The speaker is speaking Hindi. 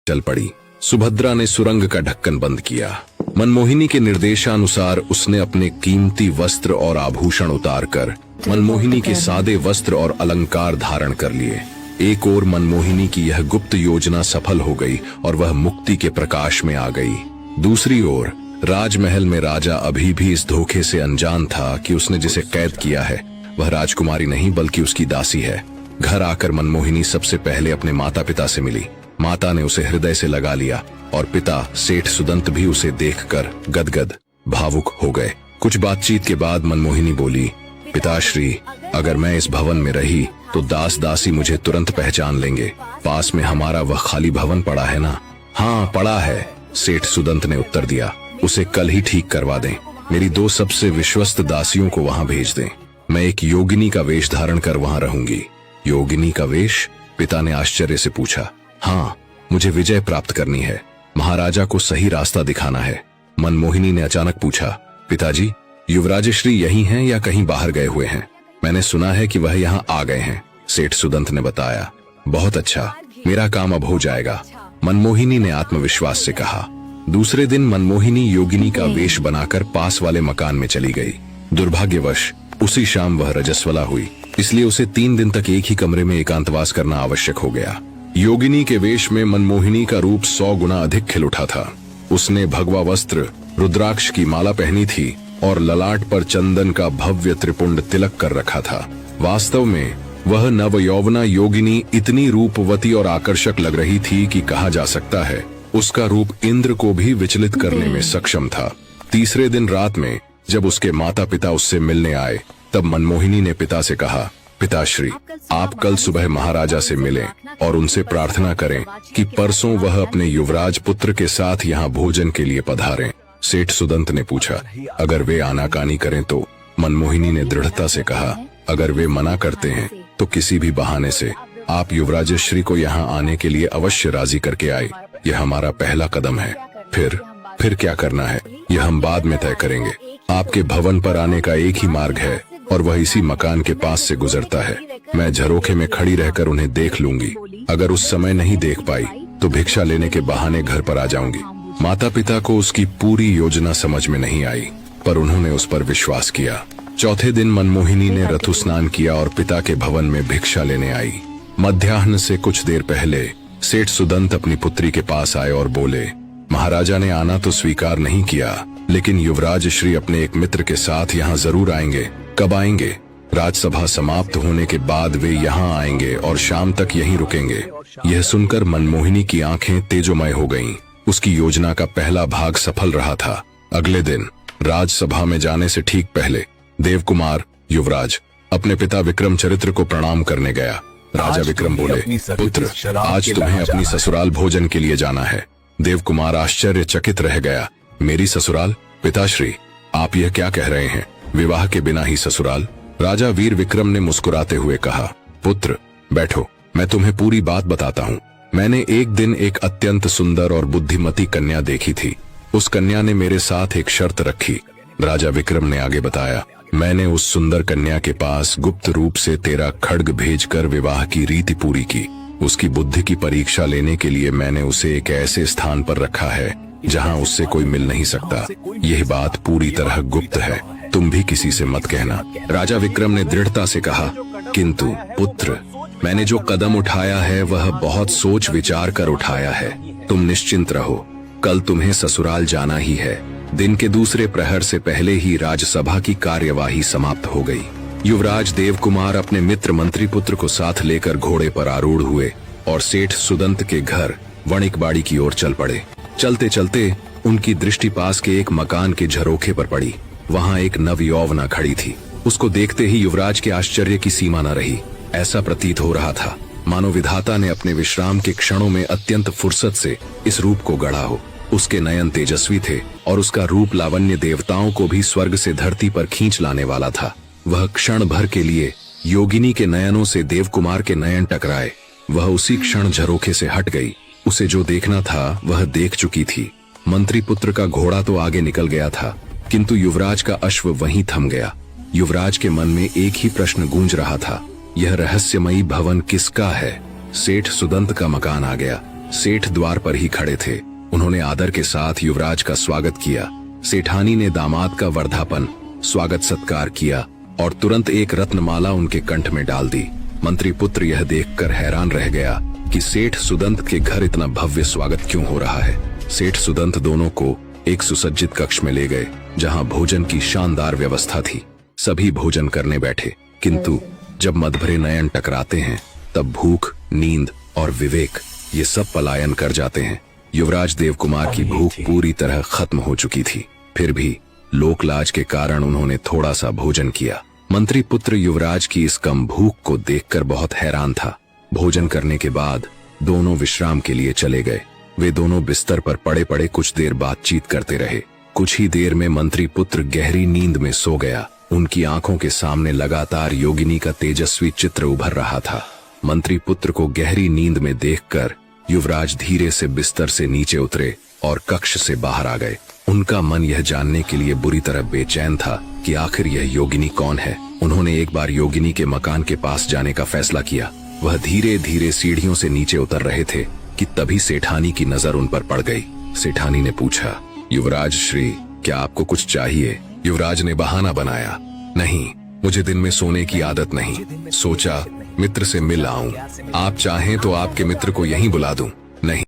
चल पड़ी। सुभद्रा ने सुरंग का ढक्कन बंद किया। मनमोहिनी के निर्देशानुसार उसने अपने कीमती वस्त्र और आभूषण उतारकर मनमोहिनी के सादे वस्त्र और अलंकार धारण कर लिए। एक ओर मनमोहिनी की यह गुप्त योजना सफल हो गई और वह मुक्ति के प्रकाश में आ गई। दूसरी ओर राजमहल में राजा अभी भी इस धोखे से अनजान था कि उसने जिसे कैद किया है वह राजकुमारी नहीं बल्कि उसकी दासी है। घर आकर मनमोहिनी सबसे पहले अपने माता पिता से मिली। माता ने उसे हृदय से लगा लिया और पिता सेठ सुदंत भी उसे देखकर गदगद भावुक हो गए। कुछ बातचीत के बाद मनमोहिनी बोली, पिताश्री, अगर मैं इस भवन में रही तो दास दासी मुझे तुरंत पहचान लेंगे। पास में हमारा वह खाली भवन पड़ा है ना? हाँ पड़ा है, सेठ सुदंत ने उत्तर दिया। उसे कल ही ठीक करवा दें। मेरी 2 सबसे विश्वस्त दासियों को वहां भेज दें। मैं एक योगिनी का वेश धारण कर वहां रहूंगी। योगिनी का वेश? पिता ने आश्चर्य से पूछा। हाँ, मुझे विजय प्राप्त करनी है। महाराजा को सही रास्ता दिखाना है। मनमोहिनी ने अचानक पूछा, पिताजी, युवराज श्री यही हैं या कहीं बाहर गए हुए हैं? मैंने सुना है कि वह यहाँ आ गए हैं, सेठ सुदंत ने बताया। बहुत अच्छा, मेरा काम अब हो जाएगा, मनमोहिनी ने आत्मविश्वास से कहा। दूसरे दिन मनमोहिनी योगिनी का वेश बनाकर पास वाले मकान में चली गई। दुर्भाग्यवश उसी शाम वह रजस्वला हुई, इसलिए उसे 3 दिन तक एक ही कमरे में एकांतवास करना आवश्यक हो गया। योगिनी के वेश में मनमोहिनी का रूप 100 गुना अधिक खिल उठा था। उसने भगवा वस्त्र, रुद्राक्ष की माला पहनी थी और ललाट पर चंदन का भव्य त्रिपुंड तिलक कर रखा था। वास्तव में वह नवयौवना योगिनी इतनी रूपवती और आकर्षक लग रही थी कि कहा जा सकता है उसका रूप इंद्र को भी विचलित करने में सक्षम था। तीसरे दिन रात में जब उसके माता पिता उससे मिलने आए तब मनमोहिनी ने पिता से कहा, पिताश्री, आप कल सुबह महाराजा से मिलें और उनसे प्रार्थना करें कि परसों वह अपने युवराज पुत्र के साथ यहाँ भोजन के लिए पधारें। सेठ सुदंत ने पूछा, अगर वे आनाकानी करें तो? मनमोहिनी ने दृढ़ता से कहा, अगर वे मना करते हैं तो किसी भी बहाने से आप युवराज श्री को यहाँ आने के लिए अवश्य राजी करके आए। यह हमारा पहला कदम है। फिर क्या करना है यह हम बाद में तय करेंगे। आपके भवन पर आने का एक ही मार्ग है और वह इसी मकान के पास से गुजरता है। मैं झरोखे में खड़ी रहकर उन्हें देख लूंगी। अगर उस समय नहीं देख पाई तो भिक्षा लेने के बहाने घर पर आ जाऊंगी। माता पिता को उसकी पूरी योजना समझ में नहीं आई, पर उन्होंने उस पर विश्वास किया। चौथे दिन मनमोहिनी ने ऋतु स्नान किया और पिता के भवन में भिक्षा लेने आई। मध्याह्न से कुछ देर पहले सेठ सुदंत अपनी पुत्री के पास आए और बोले, महाराजा ने आना तो स्वीकार नहीं किया, लेकिन युवराज श्री अपने एक मित्र के साथ यहाँ जरूर आएंगे। कब आएंगे? राजसभा समाप्त होने के बाद वे यहाँ आएंगे और शाम तक यहीं रुकेंगे। यह सुनकर मनमोहिनी की आंखें तेजोमय हो गईं। उसकी योजना का पहला भाग सफल रहा था। अगले दिन राजसभा में जाने से ठीक पहले देवकुमार युवराज अपने पिता विक्रम चरित्र को प्रणाम करने गया। राजा विक्रम बोले, पुत्र, आज तुम्हें अपनी ससुराल भोजन के लिए जाना है। देवकुमार आश्चर्यचकित रह गया। मेरी ससुराल? पिताश्री, आप यह क्या कह रहे हैं? विवाह के बिना ही ससुराल? राजा वीर विक्रम ने मुस्कुराते हुए कहा, पुत्र बैठो, मैं तुम्हें पूरी बात बताता हूँ। मैंने एक दिन एक अत्यंत सुंदर और बुद्धिमती कन्या देखी थी। उस कन्या ने मेरे साथ एक शर्त रखी। राजा विक्रम ने आगे बताया, मैंने उस सुंदर कन्या के पास गुप्त रूप से तेरा खड्ग भेजकर विवाह की रीति पूरी की। उसकी बुद्धि की परीक्षा लेने के लिए मैंने उसे एक ऐसे स्थान पर रखा है जहाँ उससे कोई मिल नहीं सकता। यह बात पूरी तरह गुप्त है, तुम भी किसी से मत कहना। राजा विक्रम ने दृढ़ता से कहा, किंतु पुत्र, मैंने जो कदम उठाया है वह बहुत सोच विचार कर उठाया है। तुम निश्चिंत रहो, कल तुम्हें ससुराल जाना ही है। दिन के दूसरे प्रहर से पहले ही राजसभा की कार्यवाही समाप्त हो गई। युवराज देवकुमार अपने मित्र मंत्री पुत्र को साथ लेकर घोड़े पर आरूढ़ हुए और सेठ सुदंत के घर वणिकबाड़ी की ओर चल पड़े। चलते चलते उनकी दृष्टि पास के एक मकान के झरोखे पर पड़ी। वहां एक नवयौवना खड़ी थी। उसको देखते ही युवराज के आश्चर्य की सीमा न रही। ऐसा प्रतीत हो रहा था मानो विधाता ने अपने विश्राम के क्षणों में अत्यंत फुर्सत से इस रूप को गढ़ा हो। उसके नयन तेजस्वी थे और उसका रूप लावण्य देवताओं को भी स्वर्ग से धरती पर खींच लाने वाला था। वह क्षण भर के लिए योगिनी के नयनों से देवकुमार के नयन टकराए। वह उसी क्षण झरोखे से हट गई। उसे जो देखना था वह देख चुकी थी। मंत्री पुत्र का घोड़ा तो आगे निकल गया था, किंतु युवराज का अश्व वहीं थम गया। युवराज के मन में एक ही प्रश्न गूंज रहा था, यह रहस्यमयी भवन किसका है? सेठ सुदंत का मकान आ गया। सेठ द्वार पर ही खड़े थे। उन्होंने आदर के साथ युवराज का स्वागत किया। सेठानी ने दामाद का वर्धापन, स्वागत सत्कार किया और तुरंत एक रत्नमाला उनके कंठ में डाल दी। मंत्री पुत्र यह देखकर हैरान रह गया कि सेठ सुदंत के घर इतना भव्य स्वागत क्यों हो रहा है। सेठ सुदंत दोनों को एक सुसज्जित कक्ष में ले गए, जहां भोजन की शानदार व्यवस्था थी। सभी भोजन करने बैठे, किंतु जब मदभरे नयन टकराते हैं तब भूख, नींद और विवेक ये सब पलायन कर जाते हैं। युवराज देव कुमार की भूख पूरी तरह खत्म हो चुकी थी, फिर भी लोकलाज के कारण उन्होंने थोड़ा सा भोजन किया। मंत्री पुत्र युवराज की इस कम भूख को देखकर बहुत हैरान था। भोजन करने के बाद दोनों विश्राम के लिए चले गए। वे दोनों बिस्तर पर पड़े पड़े कुछ देर बातचीत करते रहे। कुछ ही देर में मंत्री पुत्र गहरी नींद में सो गया। उनकी आंखों के सामने लगातार योगिनी का तेजस्वी चित्र उभर रहा था। मंत्री पुत्र को गहरी नींद में देखकर युवराज धीरे से बिस्तर से नीचे उतरे और कक्ष से बाहर आ गए। उनका मन यह जानने के लिए बुरी तरह बेचैन था कि आखिर यह योगिनी कौन है। उन्होंने एक बार योगिनी के मकान के पास जाने का फैसला किया। वह धीरे धीरे सीढ़ियों से नीचे उतर रहे थे कि तभी सेठानी की नजर उन पर पड़ गई। सेठानी ने पूछा, युवराज श्री, क्या आपको कुछ चाहिए? युवराज ने बहाना बनाया, नहीं, मुझे दिन में सोने की आदत नहीं। सोचा मित्र से मिल आऊं। आप चाहें तो आपके मित्र को यहीं बुला दूं। नहीं।